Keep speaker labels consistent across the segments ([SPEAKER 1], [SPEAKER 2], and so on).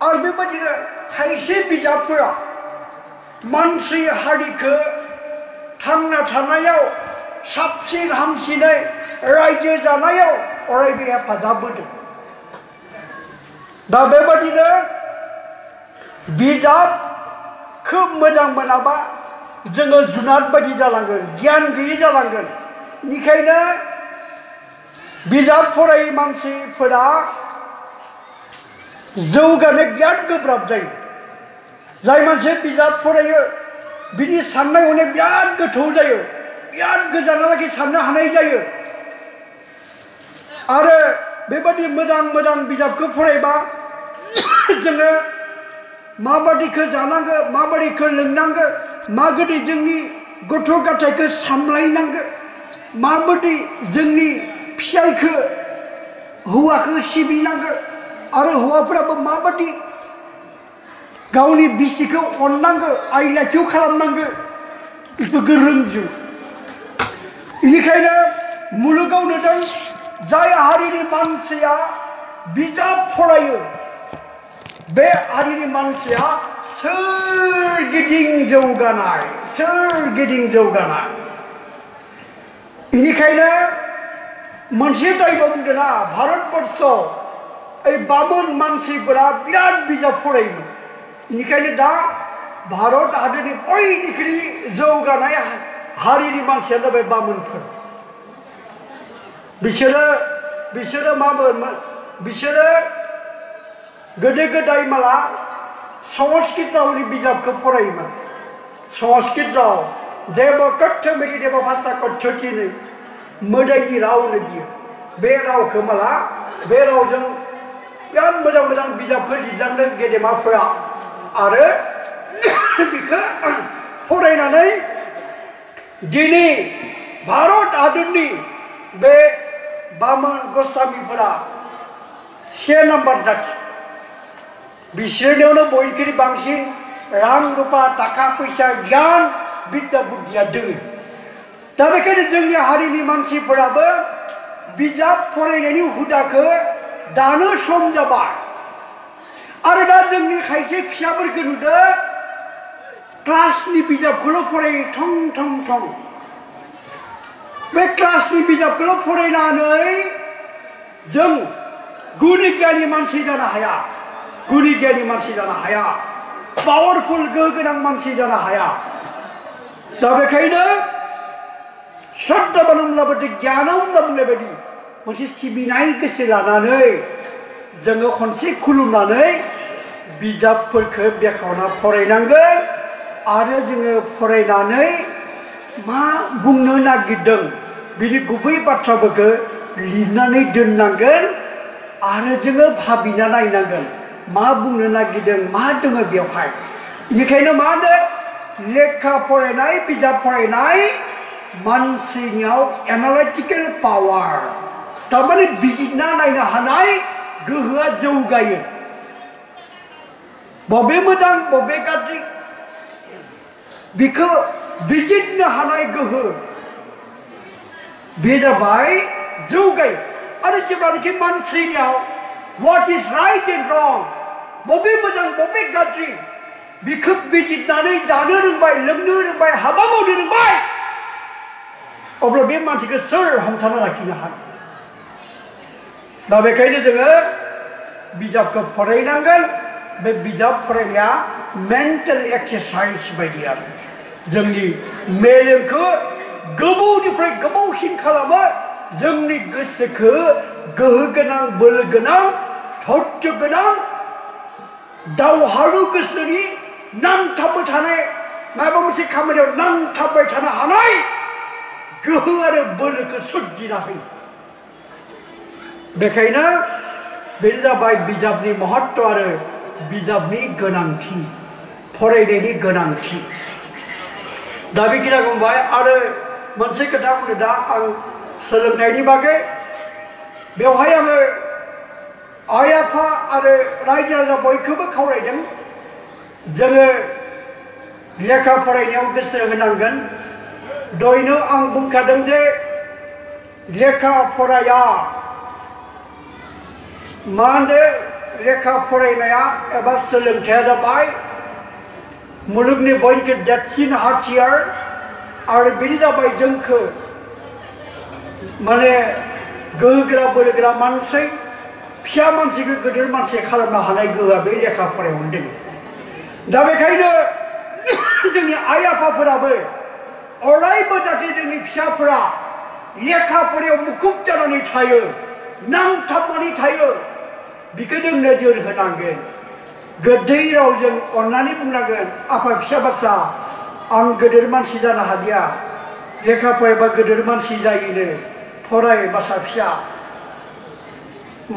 [SPEAKER 1] आरो बेबायदिनो खायसे बिजाबफोरा मानसि हारिखौ थांना थानायाव साबसिन हामसिनै रायजो जानायाव अरायबो हेफाजाब होदों दा बेबायदिनो बिजाब खोब मोजां मोनाबा जोङो जुनाद बायदि जालांगोन गियान गैयै जालांगोन बेनिखायनो बिजाब फरायै मानसिफोरा जौगानो बिराद गोब्राब जायो जाय मानसिया बिजाब फरायो बिनि साननाय हनाय बिराद गोथौ जायो बिराद गोजानालागै साननो हानाय जायो आरो बेबायदि मोजां मोजां बिजाबखौ फरायबा जोङो माबादिखौ जानांगो माबादिखौ लोंनांगो माबादि जोंनि गथ' गथायखौ सामलायनांगो माबादि जोंनि फिसायखौ हौवाखौ सिबिनांगो आरो हौवाफोराबो माबादि गावनि बिसिखौ अननांगो आइ लाइफिउ खालामनांगो बेफोरखौ रोंजोबो बेनिखायनो मुलुगाव नुदों जाय हारिनि मानसिया बिजाब फरायो बे हारिनि मानसिया सोरगिदिं जौगानाय बेनिखायनो मोनसे टाइमाव बुंदोंना भारतबर्षआव ओइ बामोन मानसिफोरा बिराद बिजाब फरायोमोन बेनिखायनो दा भारत हादरनि बयनिख्रुइ जौगानाय हारिनि मानसिया जाबाय बामोनफोर बिसोरो मामोन बिसोरो गोदो गोदाय माला संस्कृत रावनि बिजाबखौ फरायोमोन संस्कृत राव देव कथ्य मेरि देव भाषा कथ्यथिनो मोदायनि रावनो बियो बे रावखौ माला बे रावजों बिराद मोजां मोजां बिजाबखौ लिरलांदों गेदेमाफोरा आरो बेखौ फरायनानै दिनै भारत हादरनि बे बामोन गस्वामीफोरा 1 नम्बर जाथि बिसोरनियावनो बयनिख्रुइ बांसिन रां रुपा थाखा फैसा गियान बिद्या बुद्धिया दोङो दा बेखायनो जोंनि हारिनि मानसिफोराबो बिजाब फरायनायनि हुदाखौ दानो सम जाबाय आरो दा जोंनि खायसे फिसाफोरखौ नुदों क्लासनि बिजाबखौल' फरायो थं थं थं बे क्लासनि बिजाबखौल' फरायनानै जों गुनि गियानि मानसि जानो हाया पावारफुल गोहो गोनां मानसि जानो हाया दा बेखायनो श्रद्धा बानुंब्लाबो गियानाव होनना बुंनाय बायदि मोनसे सिबिनाय गोसो लानानै जोङो खनसे खुलुमनानै बिजाबफोरखौ बेखेवना फरायनांगोन आरो जोङो फरायनानै मा बुंनो नागिरदों बिनि गुबै बाथ्राफोरखौ लिरनानै दोननांगोन आरो जोङो भाबिना नायनांगोन मा बुंनो नागिरदों मा दङ बेवहाय बेनिखायनो मा होनो लेखा फरायनाय बिजाब फरायनाय मानसिनियाव एनालाइटिकेल पावार थारमाने बिजिरना नायनो हानाय गोहोआ जौगायो बबे मोजां बबे गाज्रि बेखौ बिजिरनो हानाय गोहो बे जाबाय जौगायो आरो जेब्लानाखि मानसिनियाव what is right and wrong बबे मोजां बबे गाज्रि बेखौ बिजिरनानै जानो रोंबाय लोंनो रोंबाय हाबा मावनो रोंबाय अब्ला बे मानसिखौ सोर हमथाना लाखिनो हागोन दा बेखायनो जोङो बिजाबखौ फरायनांगोन बे बिजाब फरायनाया मेन्टेल एक्सारसाइज बायदि आरो जोंनि मेलेमखौ गोबावनिफ्राय गोबावसिन खालामो जोंनि गोसोखौ गोहो गोनां बोलो गोनां धैर्य गोनां दावहारु गोसोनि नांथाबबाय थानाय माबा मोनसे खामानियाव नांथाबबाय थानो हानाय गोहो आरो बोलोखौ सोरजिना होयो बेखायनो बेनो जाबाय बिजाबनि महत्व आरो बिजाबनि गोनांथि फरायनायनि गोनांथि दा बेखिनिया बुंबाय आरो मोनसे खोथा बुंनो दा आं सोलोंथाइनि बागै बेवहाय आङो आइ आफा आरो रायजो राजा बयखौबो खावलायदों जोङो लेखा फरायनायाव गोसो होनांगोन दहायनो आं बुंखादों जे लेखा फराया मा होनो लेखा फरायनाया एबा सोलोंथाया जाबाय मुलुगनि बयनिख्रुइ देरसिन हाथियार आरो बेनि जाबाय जोंखौ माने गोहोगोरा बोलोगोरा मानसि फिसा मानसिखौ गिदिर मानसि खालामनो हानाय गोहोआ बे लेखा फरायावनो दङ दा बेखायनो जोंनि आइ आफाफोराबो अरायबो जाहाथे जोंनि फिसाफोरा लेखा फरायाव मुखुब जानानै थायो नांथाबनानै थायो बेखौ जों नोजोर होनांगोन गोदै रावजों अननानै बुंनांगोन आफा फिसा बासा आं गिदिर मानसि जानो हादिया लेखा फरायबा गिदिर मानसि जायोनो फराय बासा फिसा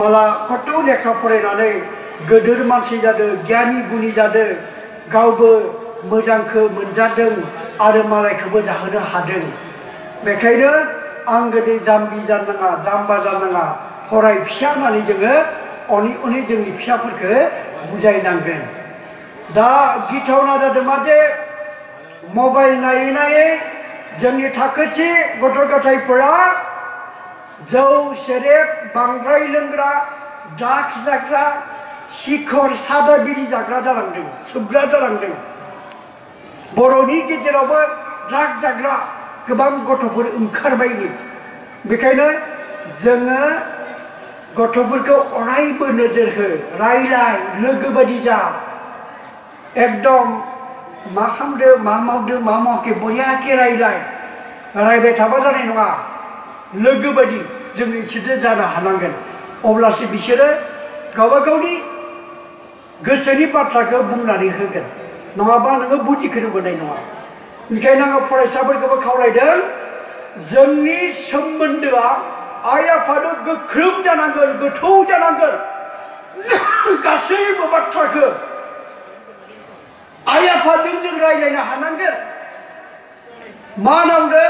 [SPEAKER 1] माला कत' लेखा फरायनानै गिदिर मानसि जादों गियानि गुनि जादों गावबो मोजांखौ मोनजादों आरो मालायखौबो जाहोनो हादों बेखायनो आं गोदो जाम्बि जानो नाङा जाम्बा जानो नाङा फराय फिसा होननानै जोङो अनै अनै जोंनि फिसाफोरखौ बुजायनांगोन दा गिथावना जादों मा जे मबाइल नायै नायै जोंनि थाखोसे गथ' गथायफोरा जौ सेरेब बांद्राय लोंग्रा ड्राग्स जाग्रा सिखर सादा बिरि जाग्रा जालांदों सोबग्रा जालांदों बर'नि गेजेरावबो ड्राग्स जाग्रा गोबां गथ'फोर ओंखारबायनो बेखायनो जोङो गथ'फोरखौ अरायबो नोजोर हो रायलाय लोगो बायदि जा एकदम मा खालामदो मा मावदो मा मावाखै बरियाके रायबाय थाबा जानाय नङा लोगो बायदि जों बिसोरजों जानो हानांगोन अब्लासो बिसोरो गावबा गावनि गोसोनि बाथ्राखौ बुंनानै होगोन नङाबा नोङो बुजिखौनो मोननाय नङा बेनिखायनो आङो फरायसाफोरखौबो खावलायदों जोंनि सोमोन्दोआ आइ आफाजों गोख्रों जानांगोन गोथौ जानांगोन गासैबो बाथ्राखौ आइ आफाजों जों रायज्लायनो हानांगोन मा नांगौ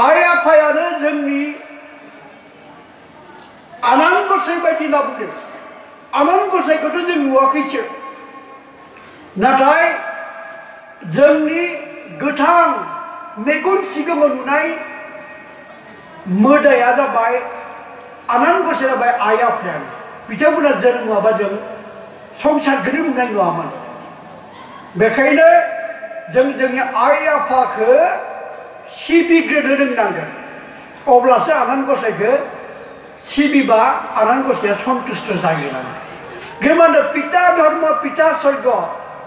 [SPEAKER 1] आइ आफायानो जोंनि आनान गसाइ बायदि होनना बुंदों आनान गसाइखौथ' जों नुवाखैसो नाथाय जोंनि गोथां मेगन सिगाङाव नुनाय मोदाया जाबाय आनान गसाइया जाबाय आइ आफायानो बिथांमोना जोनोम नङाबा जों संसारखौनो नुनाय नङामोन बेखायनो जों जोंनि आइ आफाखौ सिबिग्रोनो रोंनांगोन अब्लासो आनान गसाइखौ सिबिबा आनान गसाइया सन्तुष्ट जायो गोमानो पिता धर्म पिता स्वर्ग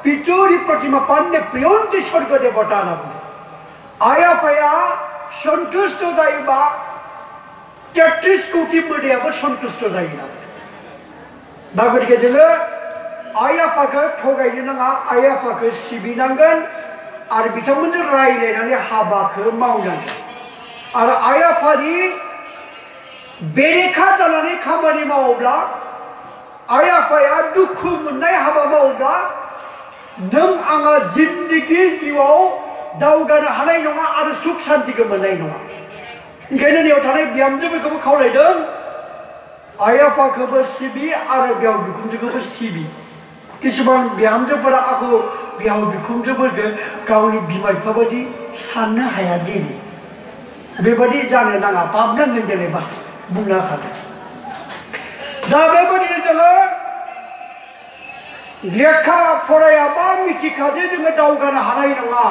[SPEAKER 1] पितुरि प्रतिमा पान्ने प्रियन्ति स्वर्ग देवता होनना बुङो आइ आफाया सन्तुष्ट जायोबा 33 कौटि मोदायाबो सन्तुष्ट जायो दा गतिके जोङो आइ आफाखौ थगायनो नाङा आइ आफाखौ सिबिनांगोन आरो बिथांमोनजों रायज्लायनानै हाबाखौ मावनांगोन आरो आइ आफानि बेरेखा जानानै खामानि मावोब्ला आइ आफाया दुखु मोननाय हाबा मावोब्ला नों आङा जिन्दगि जिउआव दावगानो हानाय नङा आरो सुख शान्तिखौ मोननाय नङा ओंखायनो नैयाव थानाय बिहामजोफोरखौबो खावलायदों आइ आफाखौबो सिबि आरो बिहाव बिखुनजोखौबो सिबि किसुमान बिहामजोफोरा आंखौ बिहाव बिखुनजोफोरखौ गावनि बिमा बिफा बायदि साननो हाया दिनै बेबायदि जानो नाङा बाबनांगोन दिनै बास बुंनो हाखादों दा बेबायदिनो जोङो लेखा फरायाबा मिथिखादो जोङो दावगानो हानाय नङा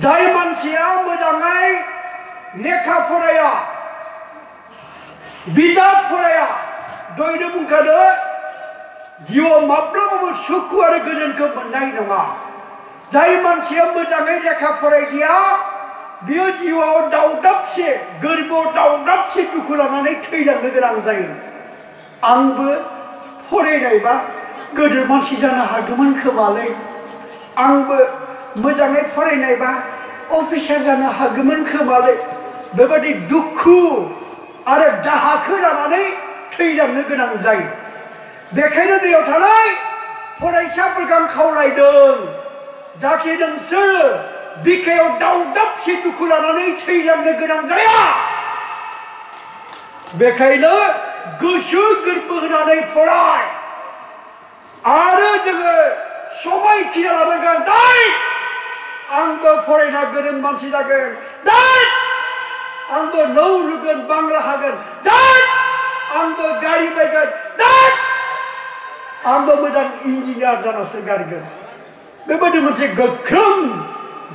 [SPEAKER 1] जाय मानसिया मोजाङै लेखा फराया बिजाब फराया दहायनो बुंखादो जिउआव माब्लाबाबो सुखु आरो गोजोनखौ मोननाय नङा जाय मानसिया मोजाङै लेखा फरायदिया बियो जिउआव दावदाबसे गोरबोआव दावदाबसे दुखु लानानै थैलांनो गोनां जायो आंबो फरायनायबा गोदोर मानसि जानो हागौमोन खोमालै आंबो मोजाङै फरायनायबा अफिसार जानो हागौमोन खोमालै बेबायदि दुखु आरो दाहाखौ लानानै थैलांनो गोनां जायो बेखायनो दैयाव थानाय फरायसाफोरखौ आं खावलायदों जाहाथे नोंसोरो बिखायाव दावदाबसे दुखु लानानै थैलांनो गोनां जाया बेखायनो गोसो गोरबो होनानै फराय आरो जोङो समायखिरा लानांगोन दाय आंबो फरायना गोरों मानसि जागोन दाय आंबो नौ लुगोन बांला हागोन दाय आंबो गारि बायगोन दैट आंबो मोजां इन्जिनियार जानासो गारगोन बेबायदि मोनसे गोख्रों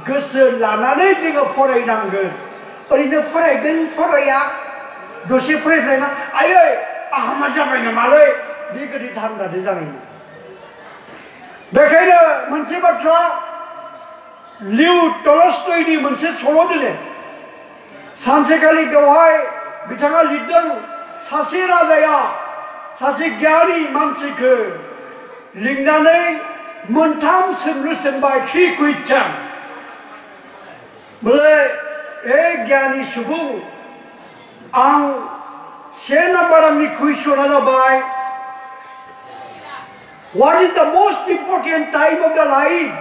[SPEAKER 1] गोसो लानानै जोङो फरायनांगोन ओरैनो फरायगोन फराया दसे फरायफ्लायना आयै आहामा जाबाय नामालै बेबायदि धान्दादो जानाय नङा बेखायनो मोनसे बाथ्रा लिउ टलस्टयनि मोनसे सल' दङ सानसेखालि बेवहाय बिथाङा लिरदों सासे राजाया सासे गियानि मानसिखौ लिंनानै मोनथाम सोंलु सोंबाय 3 कुइसन बोले गियानि सुबुं आं 1 नाम्बार आंनि कुइसना जाबाय What is the most important time of the life?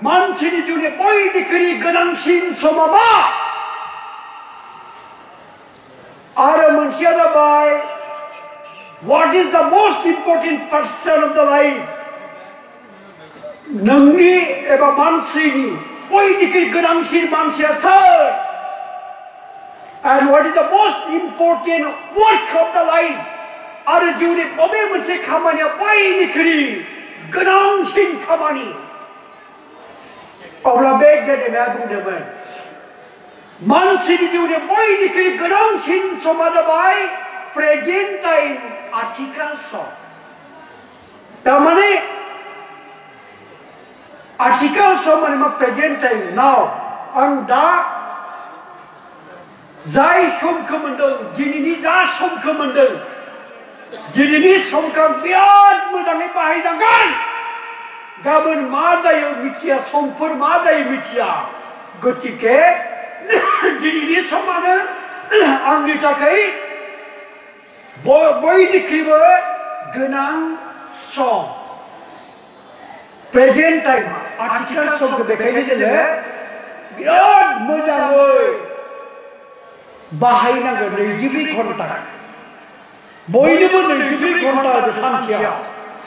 [SPEAKER 1] मानसिनि जिउनि बयनिख्रुइ गोनांसिन समा मा आरो मोनसेया जाबाय What is the most important person of the life? नोंनि एबा मानसिनि बयनिख्रुइ गोनांसिन मानसिया सोर And what is the most important work of the life? आरो जिउनि बबे मोनसे खामानिया बयनिख्रुइ गोनांसिन खामानि अब्ला बे गेदेमाया बुंदोंमोन मानसिनि जिउनि बयनिख्रुइ गोनांसिन समा जाबाय प्रेजेन्ट टाइम आथिखाल सम तारमाने आथिखाल सम माने मा प्रेजेन्ट टाइम नाव आं दा जाय समखौ मोनदों दिनैनि जा समखौ मोनदों दिनैनि समखौ बिराद मोजाङै बाहायनांगोन गाबोन मा जायो मिथिया समफोर मा जायो मिथिया गतिके दिनैनि समानो आंनि थाखाय बयनिख्रुइबो गोनां सम प्रेजेन्ट टाइम आथिखाल समखौ बेखायनो जोङो बिराद मोजाङै बाहायनांगोन 24 घन्टा बयनोबो 24 घन्टा होदो सानसेयाव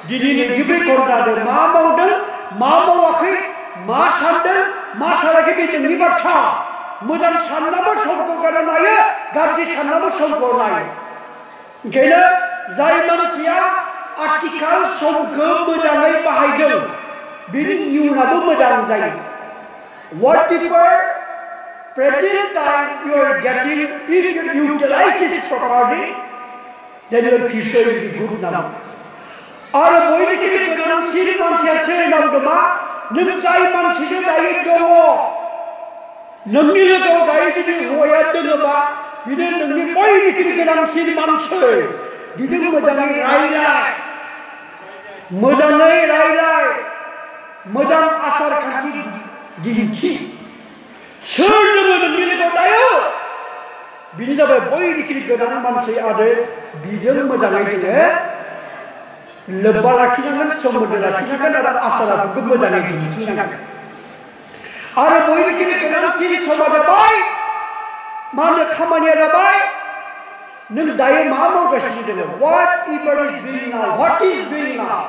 [SPEAKER 1] दिनै 24 घन्टा होदो मा मावदों मा मावाखै मा सानदों मा सानाखै बे नोंनि बाथ्रा मोजां साननाबो समखौ गारनो हायो गाज्रि साननाबो समखौ नायो ओंखायनो जाय मानसिया आथिखाल समखौ मोजाङै बाहायदों बिनि इयुनाबो मोजां जायो whatever present time you are getting if you utilize this properly then your future will be good now आरो बयनिख्रुइ गोनांसिन मानसिया सोर नांगौमा नों जाय मानसिजों दायो दङ नोंनि लोगोआव दायो जुदि हौवाया दङबा बिनो नोंनि बयनिख्रुइ गोनांसिन मानसि बिजों मोजाङै रायलाय मोजां आसार खान्थि दिन्थि सोर दङ नोंनि लोगोआव दायो बिनो जाबाय बयनिख्रुइ गोनां मानसि आरो बिजों मोजाङै जोङो लोब्बा लाखिनांगोन सोमोन्दो लाखिनांगोन आरो आसार आखुखौ मोजाङै दिन्थिनांगोन आरो बयनिख्रुइ गोनांसिन समा जाबाय मा होनो खामानिया जाबाय नों दायो मा मावगासिनो दङ what is doing now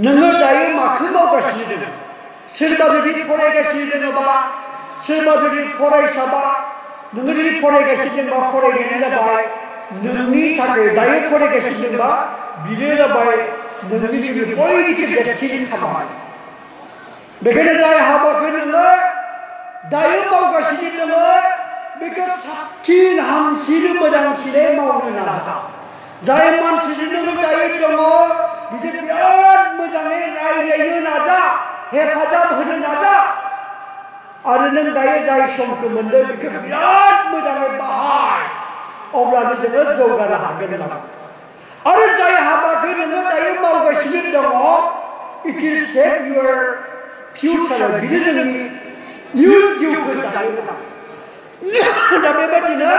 [SPEAKER 1] नोङो दायो माखौ मावगासिनो दङ सोरबा जुदि फरायगासिनो दङबा सोरबा जुदि फरायसाबा नोङो जुदि फरायगासिनो दंबा फरायनायानो जाबाय नोंनि थाखाय दायो फरायगासिनो दंबा बिनो जाबाय नोंनि जिउनि बयनिख्रुइ देरसिन खामानि बेखायनो जाय हाबाखौ नोङो दायो मावगासिनो दङ बेखौ साबसिन हामसिन मोजांसिनै मावनो नाजा जाय मानसिजों नोङो दायो दङ बिदि बिराद मोजाङै रायज्लायनो नाजा हेफाजाब होनो नाजा आरो नों दायो जाय समखौ मोनदों बेखौ बिराद मोजाङै बाहाय अब्लानो जोङो जौगानो हागोन आरो जाय हाबाखौ नोङो दायो मावगासिनो दङ it will save your future बिनो जोंनि इयुन जिउखौ दायो दा बेबायदिनो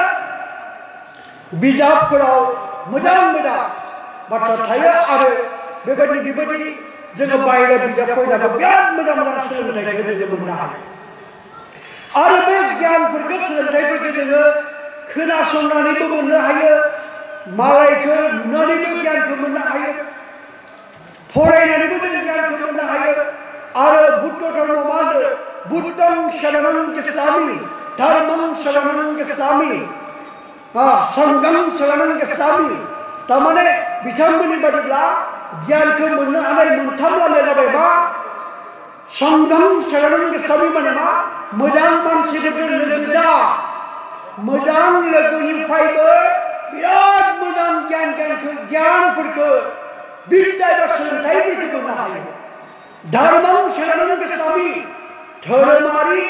[SPEAKER 1] बिजाबफोराव मोजां बाथ्रा थायो आरो बेबायदि जोङो बाहेरा बिजाब फरायनाबो बिराद मोजां सोलोंथाइखौ जोङो मोननो हायो आरो बे गियानफोरखौ सोलोंथाइफोरखौ जोङो खोनासंनानैबो मोननो हायो मालायखौ नुनानैबो गियानखौ मोननो हायो फरायनानैबो जों गियानखौ मोननो हायो आरो बुद्ध धर्म मा होनो बुद्धं शरणं गच्छामि धर्मं शरणं गच्छामि संगम सलानन गसामी तामाने बिथांमोननि बादिब्ला गियानखौ मोननो हानाय मोनथाम लामाया जाबाय मा संगम सलानन गसामी माने मा मोजां मानसिफोरजों लोगो जा मोजां लोगोनिफ्रायबो बिराद मोजां गियानफोरखौ बिद्या एबा सोलोंथाइफोरखौ मोननो हायो धर्मं सलानन गसामी धोरोमारि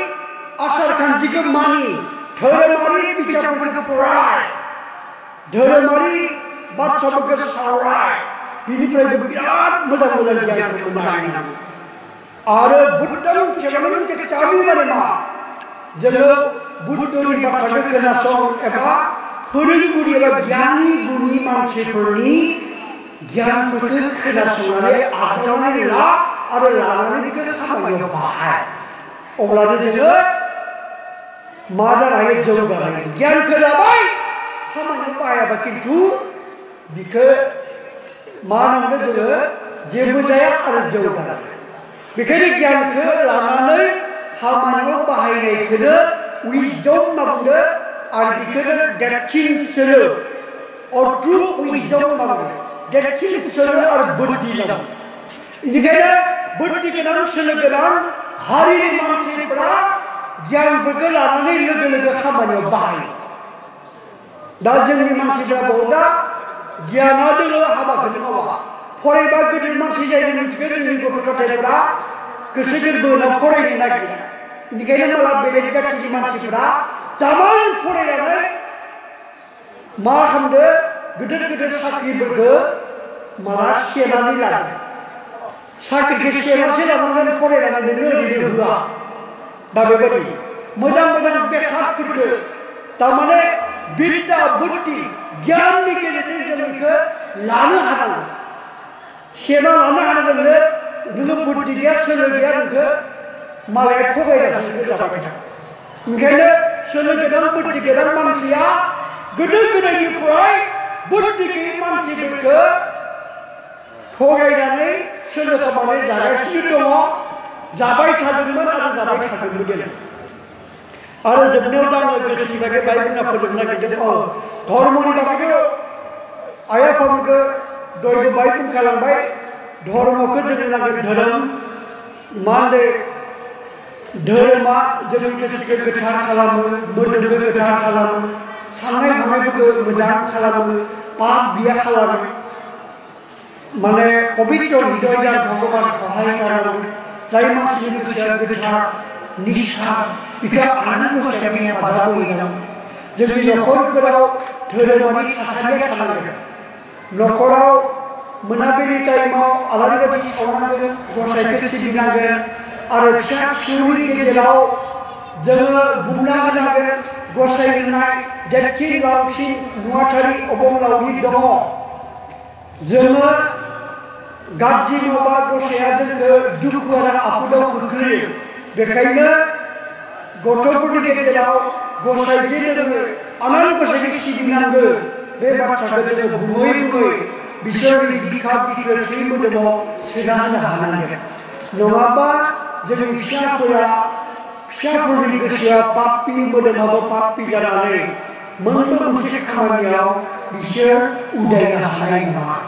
[SPEAKER 1] आसार खान्थिखौ मानि धोरोमारि बिजाबफोरखौ फराय धोरोमारि बाथ्राफोरखौ सावराय बिनिफ्रायबो बिराद मोजां गियानखौ मोननो हायो आरो बुद्धं सलानन गसामी माने मा जोङो बुद्धनि बाथ्राखौ खोनासं एबा फोरोंगिरि एबा गियानि गुनि मानसिफोरनि गियानफोरखौ खोनासंनानै आजावनानै ला आरो लानानै बेखौ खामानियाव बाहाय अब्लानो जोङो मा जानो हायो जौगानाय गियानखौ लाबाय खामानियाव बाहायाबा खिन्थु बिखौ मा नांगौ जोङो जेबो जाया आरो जौगानाय बेखायनो गियानखौ लानानै खामानियाव बाहायनायखौनो विजडम होनना बुङो आरो बेखौनो देरसिन सोलो ट्रु विजडम होनना बुङो देरसिन सोलो आरो बुद्धि होनना बुङो बेनिखायनो बुद्धि गोनां सोलो गोनां हारिनि मानसिफोरा गियानफोरखौ लानानै लोगो लोगो खामानियाव बाहायो दा जोंनि मानसिफोरा बहुदा गियाना दङ हाबाखौनो मावा फरायबा गिदिर मानसि जायो मिथिगौ जोंनि गथ' गथायफोरा गोसो गोरबो होना फरायनो नागिरो बेनिखायनो माला बेलेग जाथिनि मानसिफोरा दामान फरायनानै मा खालामदो गिदिर गिदिर साख्रिफोरखौ माला सेनानै लादों साख्रिखौ सेनासो लानानै फरायनानै नोंनो ओरैनो होआ दा बेबायदि मोजां मोजां बेसादफोरखौ तारमाने बिद्या बुद्धि गियाननि गेजेरजों जों बेखौ लानो हानांगौ सेना लानो हानांगोन नोङो बुद्धि गैया सोलो गैया नोंखौ मालाया थगायगासिनो नोंखौ जाबाय था ओंखायनो सोलो गोनां बुद्धि गोनां मानसिया गोदो गोदायनिफ्राय बुद्धि गैयै मानसिफोरखौ थगायनानै सोलो खालामनानै जागासिनो दङ जाबाय थादोंमोन आरो जाबाय थादोंमोन आरो जोबनायाव दा आङो गोसोनि बागै बाय बुंना फोजोबनो नागिरदों धर्मनि बागैथ' आइ आफामोनखौ दयबो बाय बुंखालांबाय धर्मखौ जोंनो नांगोन धोरोम मा होनदों धोरोमा जोंनि गोसोखौ गोथार खालामो मोदोमखौ गोथार खालामो साननाय हनायफोरखौ मोजां खालामो पाप गैया खालामो माने पवित्र हृदय जा भगवान सहाय खालामो जाय मानसिनि गोसोआ गोथार निष्ठा बेखौ आनन्द गसाइया हेफाजाब होयो जोंनि न'खरफोराव धोरोमारि थासारिया थानांगोन न'खराव मोनाबिलि टाइमाव आलारि बाथि सावनांगोन गसाइखौ सिबिनांगोन आरो फिसा फिसौनि गेजेराव जोङो बुंना होनांगोन गसाइ होननाय देरसिन लावसिन नुवाथारि अबंलावरि दङ जोङो गाज्रि मावबा गसाइया जोंखौ दुखु आरो आफोदाव खोख्लैयो बेखायनो गथ'फोरनि गेजेराव गसाइजों जोङो आनान गसाइखौ सिबिनांगौ बे बाथ्राखौ जोङो बुङै बुङै बिसोरनि बिखा बिखो थै मोदोमाव सोना होनो हानांगोन नङाबा जोंनि फिसाफोरनि गोसोआ पापी मोदोमाबो पापी जानानै मोनसे मोनसे खामानियाव बिसोर उदायनो हानाय नङा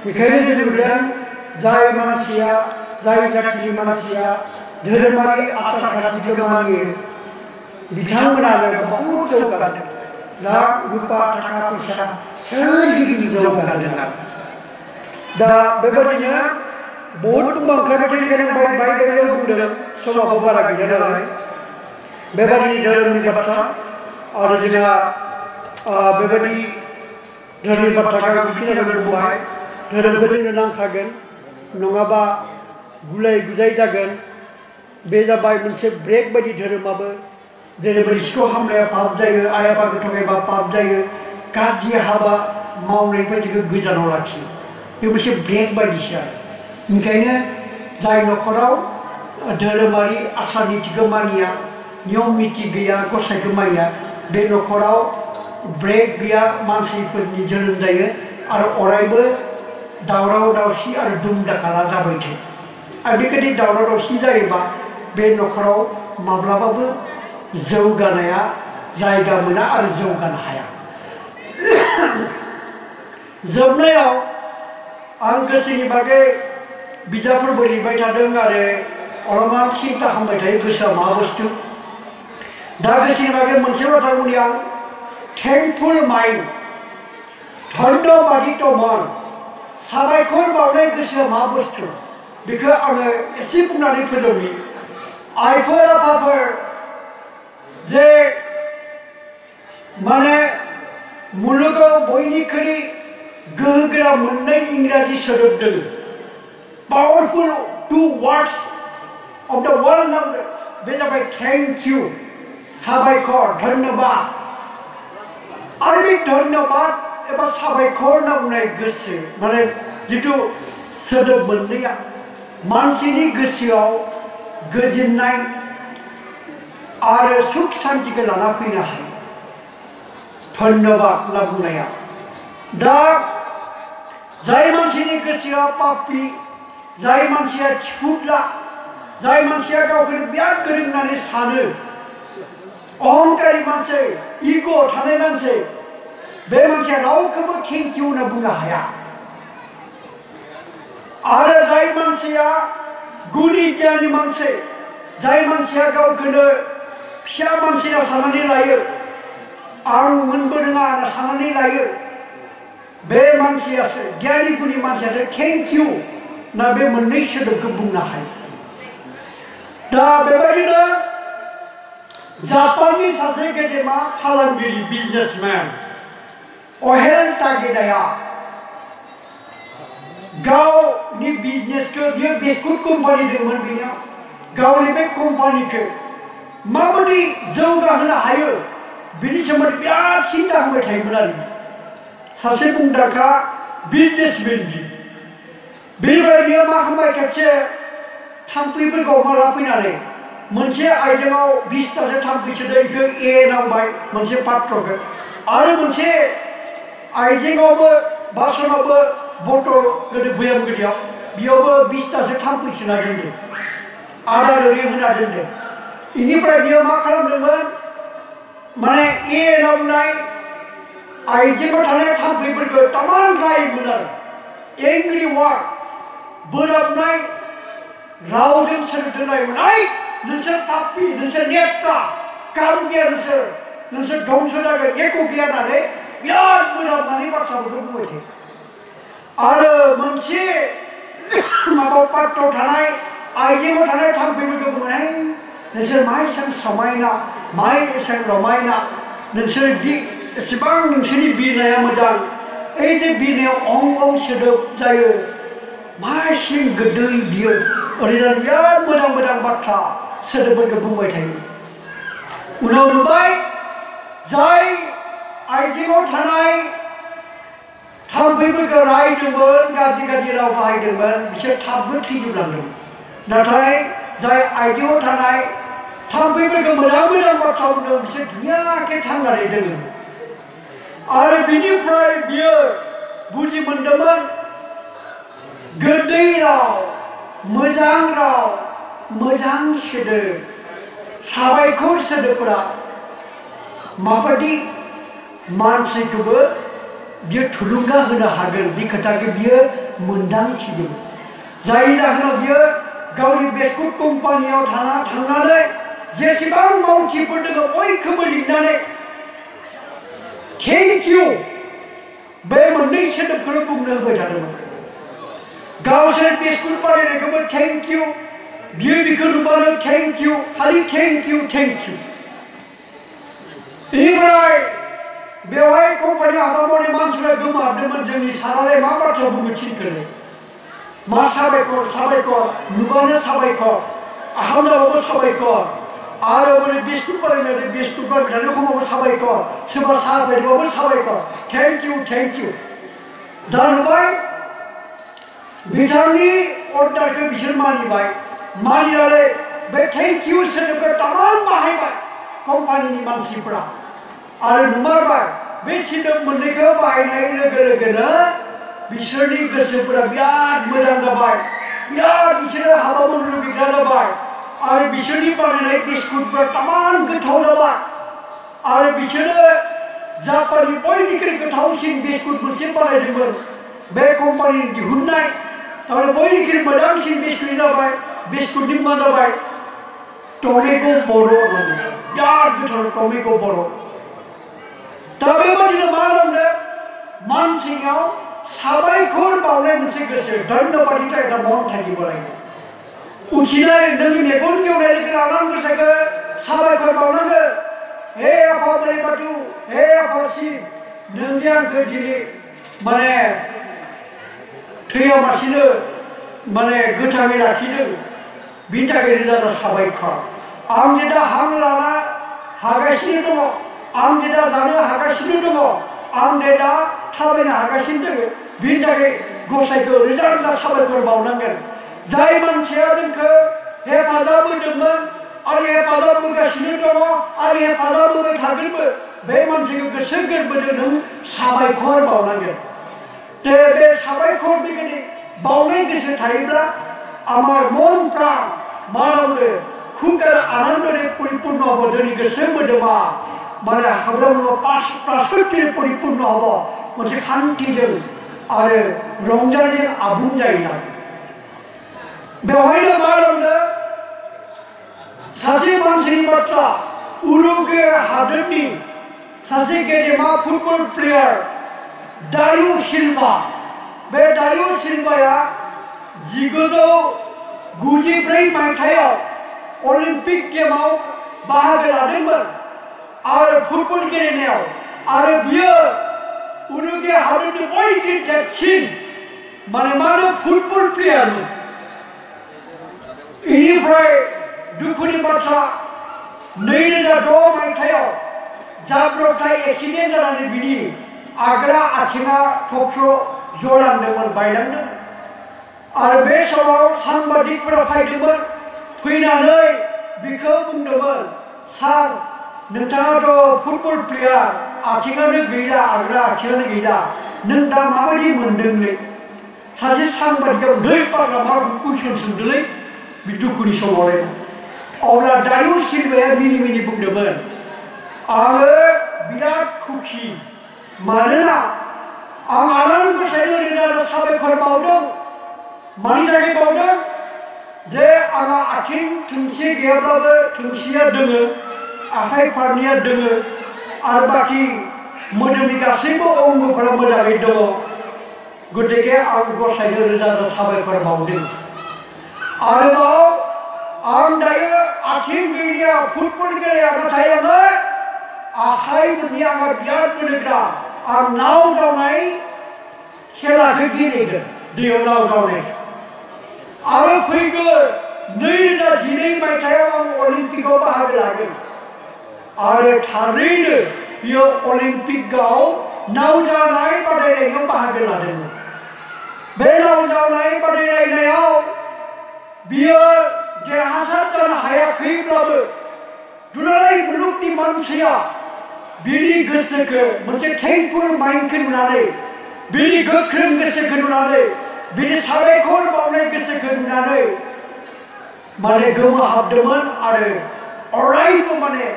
[SPEAKER 1] बेखायनो जों नुदों जाय मानसिया जाय जाथिनि मानसिया धोरोमारि आसार खान्थिखौ मानियो बिथांमोनानो बहुद जौगादों दा रुपा थाखा फैसा सोरगिदिं जौगादों दा बेबायदिनो बहुत दंबा ओंखारबाय थायो बाय बुंदों समाबो बारा गैया नालाय बेबायदिनो धोरोमनि बाथ्रा आरो जोंहा बेबायदि धोरोमनि बाथ्राखौ बेखिनियावनो बुंबाय धोरोमखौ जोंनो नांखागोन नङाबा गुलाय गुजाय जागोन बे जाबाय मोनसे ब्रेक बायदि धोरोमाबो जेरैबायदि सिखाव हामनाया पाप जायो आइ आफा गोथाङैबा पाप जायो गाज्रि हाबा मावनाय बायदिखौ गोजानाव लाखियो बे मोनसे ब्रेक बायदिसो आरो ओंखायनो जाय न'खराव धोरोमारि आसार नितिखौ मानिया नियम निति गैया गसाइखौ मानिया बे न'खराव ब्रेक गैया मानसिफोरनि जोनोम जायो आरो अरायबो दावराव दावसि आरो दुम दाखाला जाबाय थायो आरो बेबायदि दावराव दावसि जायोबा बे न'खराव माब्लाबाबो जौगानाया जायगा मोना आरो जौगानो हाया जोबनायाव आं गोसोनि बागै बिजाबफोरबो लिरबाय थादों आरो अलपमान सिन्ता खालामबाय थायो गोसोआ मा बुस्थु दा गोसोनि बागै मोनसे बाथ्रा बुंनि आं थेंकफुल माइन्ड धन्यबादित मन साबायखर बावनाय गोसोआ मा बुस्थु बेखौ आङो एसे बुंनानै फोजोबनि आइफोर आफाफोर जे माने मुलुगाव बयनिख्रुइ गोहोगोरा मोननै इंराजि सोदोब दं powerful two words of the world बे जाबाय थैंक यू साबायखर धन्यबाद आरो बे धन्यबाद एबा साबायखर होनना बुंनाय गोसो माने जिथु सोदोब मोननैया मानसिनि गोसोआव गोजोननाय आरो सुख शान्तिखौ लाना फैनो हायो धन्यबाद होनना बुंनाया दा जाय मानसिनि गोसोआ पापी जाय मानसिया थिफुदला जाय मानसिया गावखौनो बिराद गोरों होननानै सानो अहंकारी मानसि इग' थानाय मानसि बे मानसिया रावखौबो थेंक इउ होनना बुंनो हाया आरो जाय मानसिया गुनि गियानि मानसि जाय मानसिया गावखौनो फिसा मानसि होनना साननानै लायो आं मोनबो रोङा होनना साननानै लायो बे मानसियासो गियानि गुनि मानसियासो थेंक इउ ना बे मोननै सोदोबखौ बुंनो हायो दा बेबायदिनो जापाननि सासे गेदेमा फालांगिरि बिजनेसमेन अहेल टागेदाया गावनि बिजनेसखौ बियो बिस्कुट कम्पानि दंमोन बेनाव गावनि बे कम्पानिखौ माबायदि जौगाहोनो हायो बिनि सोमोन्दै बिराद सिन्ता खालामबाय थायोमोन आरो सासे मुंदांखा बिजनेसमेन बेनिफ्राय बियो मा खालामबाय खेबसे थाम्फैफोरखौ माला फैनानै मोनसे आइजेंआव 20तासो थाम्फै सोदों बेखौ नांबाय मोनसे पात्रखौ आरो मोनसे आइजेंआवबो बासनावबो बटल गोदो भयाम गोदोआव बेयावबो 20तासो थाम्फै सोना दोनदों आदार ओरै होना दोनदों बेनिफ्राय बियो मा खालामदोंमोन माने होनना बुंनाय आइजेंआव थानाय थाम्फैफोरखौ तामान गायोमोन आरो एंग्रि वार्ड बोराबनाय रावजों सोलोंथायमोन नोंसोर पापी नोंसोर नेप्रा काम गैया नोंसोर धंस जागोन एख' गैया होननानै बिराद बोराबनानै बाथ्राफोरखौ बुंबाय थायो आरो मोनसे माबायाव पात्रआव थानाय आइजेंआव थानाय थाम्फैफोरखौ बुंनाय नोंसोर मा एसां समायना मा एसां रमायना नोंसोर एसेबां नोंसोरनि बिनाया मोजां ओइ जे बिनायाव अं अं सोदोब जायो मा एसे गोदै बियो ओरैनो बिराद मोजां मोजां बाथ्रा सोदोबफोरखौ बुंबाय थायो उनाव नुबाय जाय आइजेंआव थानाय थाम्फैफोरखौ रायदोंमोन गाज्रि गाज्रि राव बाहायदोंमोन बिसोर थाबनो थैजोबलांदोंमोन नाथाय जाय आइजेंआव थानाय थाम्फैफोरखौ मोजां मोजां बाथ्रा बुंदों बिसोर दुनियाके थांनानै दोङो आरो बिनिफ्राय बियो बुजि मोनदोंमोन गोदै राव मोजां सोदोब साबायखर सोदोबफोरा माबायदि मानसिखौबो बियो थुलुंगा होनो हागोन बे खोथाखौ बियो मोनदांथिदों जायनि जाहोनाव बियो गावनि बिस्कुट कम्पानियाव थांनानै जेसेबां मावथिफोर दङ बयखौबो लिंनानै थेंक इउ बे मोननै सोदोबखौनो बुंनो होबाय थादोंमोन गावसोर बिस्कुट बानायनायखौबो थेंक इउ बियो बेखौ नुबानो थेंक इउ खालि थेंक इउ बेनिफ्राय बेवहाय कम्पानि हाबा मावनाय मानसिफ्रा गोमोहाबदोंमोन जोंनि सारालाय मा बाथ्रा बुंनो थिनखोनो मा साबायखर नुबानो साबायखर आहाम जाबाबो साबायखर आरो माने बिस्कुट बानायनानै बिस्कुट बानायनानै एखमबाबो साबायखर सोरबा साहा बायदोंबाबो साबायखर थेंक इउ दा नुबाय बिथांनि अर्डारखौ बिसोर मानिनानै बे थेंक इउ सोदोबखौ तामान बाहायबाय कम्पानिनि मानसिफ्रा आरो नुमारबाय बे सोदोब मोननैखौ बाहायनाय लोगो लोगोनो बिसोरनि गोसोफोरा बिराद मोजां जाबाय बिराद बिसोरो हाबा मावनो लुबैग्रा जाबाय आरो बिसोरनि बानायनाय बिस्कुटफोरा तामान गोथाव जाबाय आरो बिसोरो जापाननि बयनिख्रुइ गोथावसिन बिस्कुट मोनसे बानायदोंमोन बे कम्पानि दिहुननाय तारमाने बयनिख्रुइ मोजांसिन बिस्कुट जाबाय बिस्कुटनि मुङा जाबाय टमेग' बर' होननानै बिराद गोथाव टमेग' बर' दा बेबादिनो मा खालामदों मानसिनाव साबायखर बावनाय मोनसे गोसो धन्यबादनि थाखाय दा मन थागिबलायनो उथिनाय नोंनि मेगन गेवनाय लोगो आनान गसाइखौ साबायखर बावनांगौ हे आफा बोराइ बाथौ हे आफा शिब नोंजे आंखौ दिनै माने थैयामासिनो माने गोथाङै लाखिदों बिनि थाखाय रोजा रोजा साबायखर आं जे दा हां लाना हागासिनो दङ आं जे दा जानो हागासिनो दङ आं जे दा थाबायनो हागासिनो दङ बिनि थाखाय गसाइखौ रोजा रोजा साबायखर बावनांगोन जाय मानसिया जोंखौ हेफाजाब होदोंमोन आरो हेफाजाब होगासिनो दङ आरो हेफाजाब होबाय थागोनबो बे मानसिखौ गोसो गोरबोजों नों साबायखर बावनांगोन जे बे साबायखर बेबायदि बावनाय गोसो थायोब्ला আমার মন প্রাণ মানবে খুকের আনন্দে পরিপূর্ণ হব যদি গোসो मोदोमा মানে হাবলানো প্রাসক্তির পরিপূর্ণ হব मोनसे শান্তিजों आरो रंजानायजों आबुं जायो बेवहायनो मा खालामदों सासे मानसिनि बाथ्रा उरुगे हादोरनि सासे गेदेमा फुटबल प्लेयार दारिउ सिल्वा बे दारिउ सिल्वाया 1994 मायथाइयाव अलिम्पिक गेमाव बाहागो लादोंमोन आरो फुटबल गेलेनायाव आरो बियो उरुगे हादोरनि बयनिख्रुइ देरसिन माने मानो फुटबल प्लेयारमोन बेनिफ्राय दुखुनि बाथ्रा 2006 मायथाइयाव जाब्रबथाय एक्सिडेन्ट जानानै बिनि आग्रा आथिङा थबस्र' जलांदोंमोन बायलांदोंमोन आरो बे समाव सांबादिकफोरा फैदोंमोन फैनानै बिखौ बुंदोंमोन सार नोंथाङाथ' फुटबल प्लेयार आथिङानो गैला आग्रा आथिङानो गैला नों दा माबायदि मोनदोंलै सासे सांबादिकआव नै पार्लामा कुइसन सोंदोंलै बे दुखुनि समावलाय अब्ला दारिउ सिल्वाया मिनि मिनि बुंदोंमोन आङो बिराद खुसि मानोना आं आनान गसाइनो रोजा रोजा साबायखर बावदों मानि थाखाय बावदों जे आंहा आथिं थोंसे गैयाब्लाबो थोंसेया दोङो आखाइ फारनैया दोङो आरो बाखि मोदोमनि गासैबो अंगफोरा मोजाङै दङ गतिके आं गसाइनो रोजा रोजा साबायखर बावदों आरोबाव आं दायो आथिं गैया फुटबल गेलेया नाथाय आङो आखाइ मोननै आंहा बिराद बोलोग्रा आं नाव जावनाय खेलाखौ गेलेगोन दैयाव नाव जावनाय आरो फैगौ 2012 मायथाइयाव आं अलिम्पिकआव बाहागो लागोन आरो थारैनो बियो अलिम्पिकआव नाव जावनाय बादायलायनायाव बाहागो लादोंमोन बे नाव जावनाय बादायलायनायाव बियो देरहासार जानो हायाखैब्लाबो दुलाराय मुलुगनि मानसिया बिनि गोसोखौ मोनसे थेंकफुल माइन्डखौ नुनानै बिनि गोख्रों गोसोखौ नुनानै बिनि साबायखर बावनाय गोसोखौ नुनानै माने गोमोहाबदोंमोन आरो अरायबो माने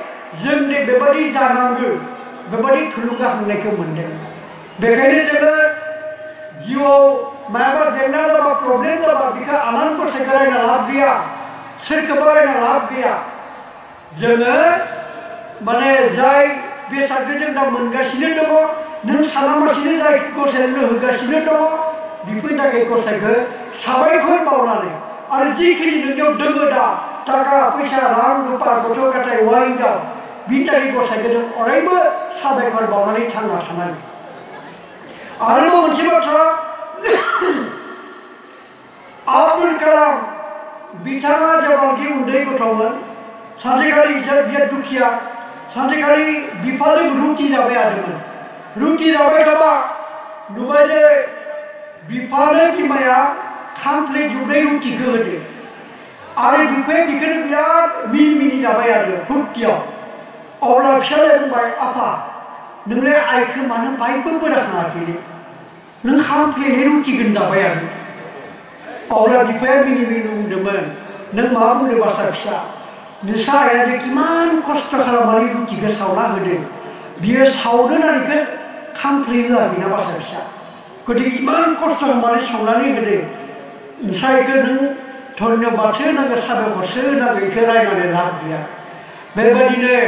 [SPEAKER 1] जोंनि बेबायदि जानांगौ बेबायदि थुलुंगाखांनायखौ मोनदों बेखायनो जोङो जिउआव माबा जेंना जाबा प्रब्लेम जाबा बिखौ आनान गसाइखौ रायना लाब गैया सोरखौबा रायना लाब गैया जोङो माने जाय बेसादखौ जों दा मोनगासिनो दङ नों सानालासिनो जाय गसाइनो होगासिनो दङ बेफोरनि थाखाय गसाइखौ साबायखर बावनानै आरो जिखिनि नोंनियाव दोङो दा थाखा फैसा रां रुपा गथ' गथाय हौवा हिनजाव बिनि थाखाय गसाइखौ जों अरायबो साबायखर बावनानै थांना थानांगौ आरोबाव मोनसे बाथ्रा आब्दुल कालाम बिथाङा जेब्लाखि उन्दै गथ'मोन सानसेखालि बिराद दुखिया सानसेखालि बिफाजों रुटि जाबाय थादोंमोन रुटि जाबाय थाबा नुबाय जे बिफानो बिमाया 3 प्लेट 4 रुटिखौ होदों आरो बिफाया बेखौनो बिराद मिनि मिनि जाबाय आरो फुर्तियाव अब्ला फिसालाया बुंबाय आफा नोंलाय आइखौ मानो बाहायबो बोराखाङाखैलै नों 3 प्लेट रुटिखौनो जाबाय आरो अब्ला बिफाया मिनि मिनि बुंदोंमोन नों मा बुंदों बासा फिसा नोंसा आइया जे किमान खस्थ' खालामनानै रुटिखौ सावना होदों बियो सावदोनानिखौ खांख्रि होआ बिना बासा फिसा गतिके इमान खस्थ' माने संनानै होदो ओमफ्रायखौ नों धन्यबादसो होनांगौ साबायखरसो होनांगौ बेखौ रायनानै लाब गैया बेबायदिनो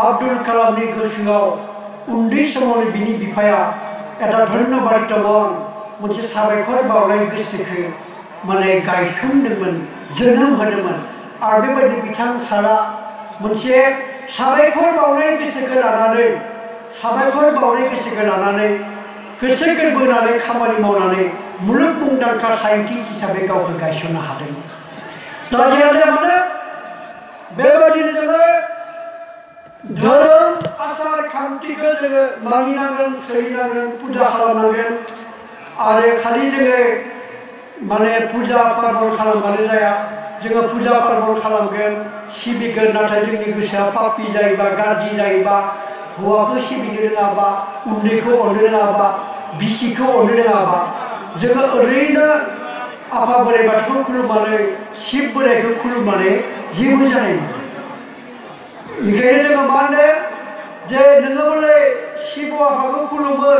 [SPEAKER 1] आब्दुल कालामनि गोसोआव उन्दै समावनो बिनि बिफाया एटा धन्यबादितमन मोनसे साबायखर बावनाय गोसोखौ माने गायसनदोंमोन जोनोम होदोंमोन आरो बेबायदि बिथां सारा मोनसे साबायखर बावनाय गोसोखौ लानानै साबायखर बावनाय गोसोखौ लानानै गोसो गोरबो होनानै खामानि मावनानै मुलुग मुंदांखा साइन्टिस्ट हिसाबै गावखौ गायसननो हादों दा जेब्ला माने बेबायदिनो जोङो धोरोम आसार खान्थिखौ जोङो मानिनांगोन सोलिनांगोन फुजा खालामनांगोन आरो खालि जोङो माने फुजा पार्बन खालामबानो जाया जोङो फुजा पार्बन खालामगोन सिबिगोन नाथाय जोंनि गोसोआ पापि जायोबा गाज्रि जायोबा हौवाखौ सिबिनो रोङाबा उन्दैखौ अननो रोङाबा बिसिखौ अननो रोङाबा जोङो ओरैनो आफा बोराइ बाथौखौ खुलुमनानै शिब बोराइखौ खुलुमनानै जेबो जानाय नङा ओंखायनो जोङो मा होनो जे नोङो बोले शिब आफाखौ खुलुमो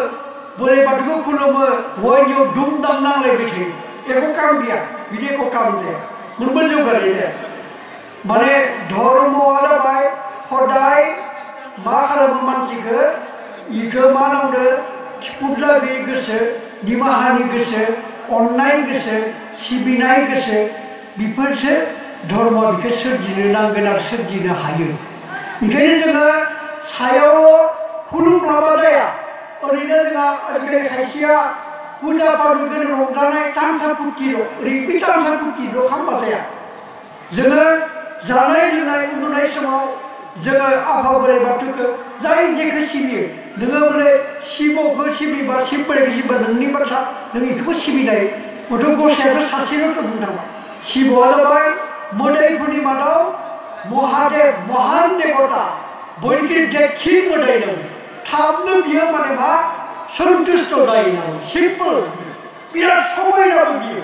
[SPEAKER 1] बोराइ बाथौखौ खुलुमो हौवानियाव दुम दाम नांलायबाय थायो एको काम गैया बिदि एको काम जाया मोनबो जौगानाय जाया माने धर्मआ जाबाय हदाय मा खालामो मानसिखौ इखौ मा नांगौ फुजा गैयै गोसो निमाहानि गोसो अननाय गोसो सिबिनाय गोसो बेफोरसो धर्मआ बेखौ सोरजिनो नांगोन आरो सोरजिनो हायो ओंखायनो जोङो सायावल' खुलुमलाबा जाया ओरैनो जोंहा आजिखालि खायसेया फुजा पार्बनजों रंजानाय तामसा फुर्तिल' ओरैनो तामसा फुर्तिल' खालामबा जाया जोङो जानाय लोंनाय उन्दुनाय समाव जोङो आफा बोराइ बाथौखौ जाय जेखौ सिबियो नोङो बोले शिबखौ सिबिबा शिब बोराइखौ सिबिबा नोंनि बाथ्रा नों बेखौबो सिबिनाय गथ' गसायाथ' सासेल' दं नामा शिबआ जाबाय मोदायफोरनि मादाव महादेव महान देवता बयनिख्रुइ देरसिन मोदाय दं थाबनो बियो माने मा सन्तुष्ट जायो सिम्पल बिराद समायनाबो बियो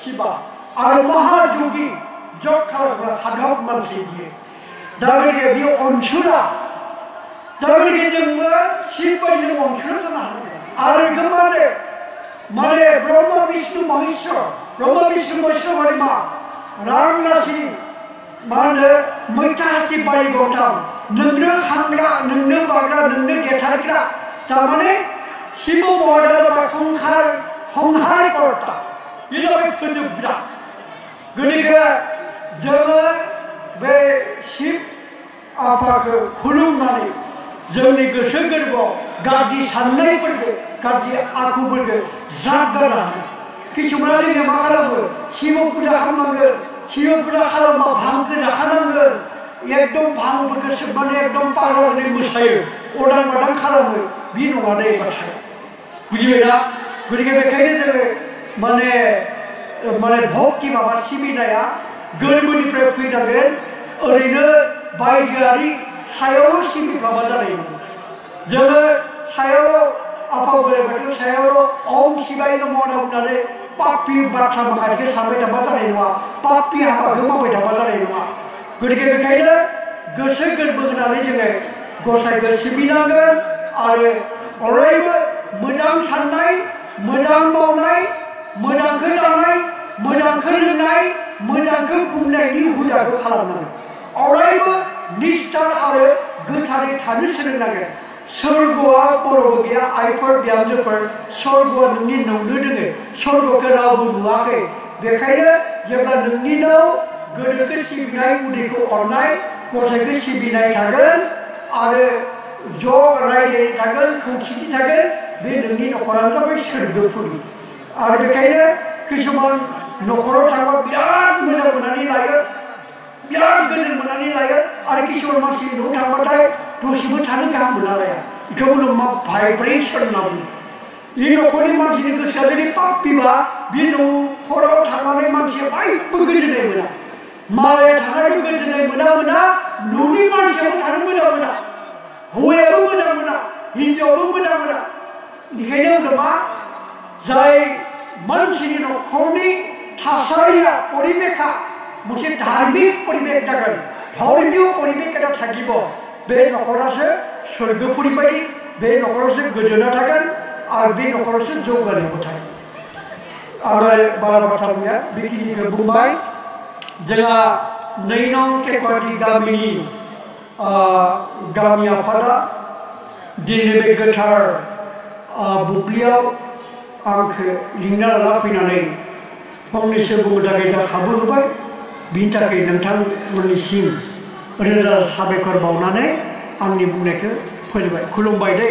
[SPEAKER 1] शिबा आरो महायोगी जग खालामग्रा हादक मानसि बियो दा गतिके बियो अनसुला दा गतिके जोंबो शिब बायदि अनसुला जानो हागोन आरो बेखौ माने ब्रह्म विष्णु महेश्वर ब्रह्म विष्णु महेश्वर माने मा रां राशि मा होनो मैथा हासि बारि गौथाम नोंनो खांग्रा नोंनो बाग्रा नोंनो देथारग्रा थारमाने शिब महादेवआ जाबाय हंहार कर्ता बे जाबाय फोजोबग्रा गतिके जोङो बे शिब आफाखौ खुलुमनानै जोंनि गोसो गोरबोआव गाज्रि साननायफोरखौ गाज्रि आखुफोरखौ ज्राब गारनो हायो किसुमाना जोङो मा खालामो शिब फुजा खालामनांगोन शिब फुजा खालामबा भांखौ जाखानांगोन एकदम भांफोरखौ सोबनानै एकदम पागलानै मोसायो अदां बादां खालामो बे नङा दे बाथ्राया बुजिबायना गतिके बेखायनो जोङो माने भक्ति माबा सिबिनाया गोरबोनिफ्राय फैनांगोन ओरैनो बायजोआरि सायावल' सिबिखाबा जानाय नङा जोङो सायावल' आफा बोराइ बाथौ सायावल' ओम शिवाय नमः होननानै पापि बाथ्रा माखासे सानबाय थाबा जानाय नङा पापि हाबाखौ मावबाय थाबा जानाय नङा गतिके बेखायनो गोसो गोरबो होनानै जोङो गसाइखौ सिबिनांगोन आरो अरायबो मोजां साननाय मोजां मावनाय मोजांखौ जानाय मोजांखौ लोंनाय मोजांखौ बुंनायनि हुदाखौ खालामनांगोन अरायबो निष्ठा आरो गोथारै थानो सोलोंनांगोन स्वर्गआ बर'बो गैया आइफोर बिहामजोफोर स्वर्गआ नोंनि न'आवनो दोङो स्वर्गखौ रावबो नुवाखै बेखायनो जेब्ला नोंनियाव गोदोखौ सिबिनाय उदैखौ अरनाय गसाइखौ सिबिनाय थागोन आरो ज' रायज्लायनाय थागोन खौसेथि थागोन बे नोंनि न'खरानो जाबाय सोरगोफुरि आरो बेखायनो किसुमान न'खराव थांबा बिराद मोजां मोननानै लायो बिराद गोजोन मोननानै लायो आरो किसुमान मानसि न'आव थांबाथाय दसेबो थानो गाहाम मोना लाया बेखौ बुङो मा भाइब्रेसन होनना बुङो बे न'खरनि मानसिनि गोसोआ जुदि पापिबा बे न'खराव थांनानै मानसिया बायबो गोजोननाय मोना मालाया थांनायबो गोजोननाय मोना न'नि मानसियाबो थानो मोजां मोना हौवायाबो मोजां मोना हिनजावाबो मोजां मोना बेखायनो बुङो मा जाय मानसिनि न'खरनि थासारिया परिबेखा मोनसे धार्मिक परिबेख जागोन धर्मीय परिबेख एटा थागिब बे न'खरासो स्वर्गपुरी बायदि बे नखरावसो गोजोना थागोन आरो बे नखरावसो जौगानायबो थागोन आरो बारा बाथ्रा गैया बेखिनिखौ बुंबाय जोंहा 2 नं केकवाटी गामिनि गामि आफादा दिनै बे गोथार बुब्लियाव आंखौ लिंना लाना फैनानै फंनैसो बुंनो थाखाय जा खाबु होबाय बिनि थाखाय नोंथांमोननिसिम रोजा साबायखर बावनानै आंनि बुंनायखौ फोजोबबाय खुलुमबाय दे।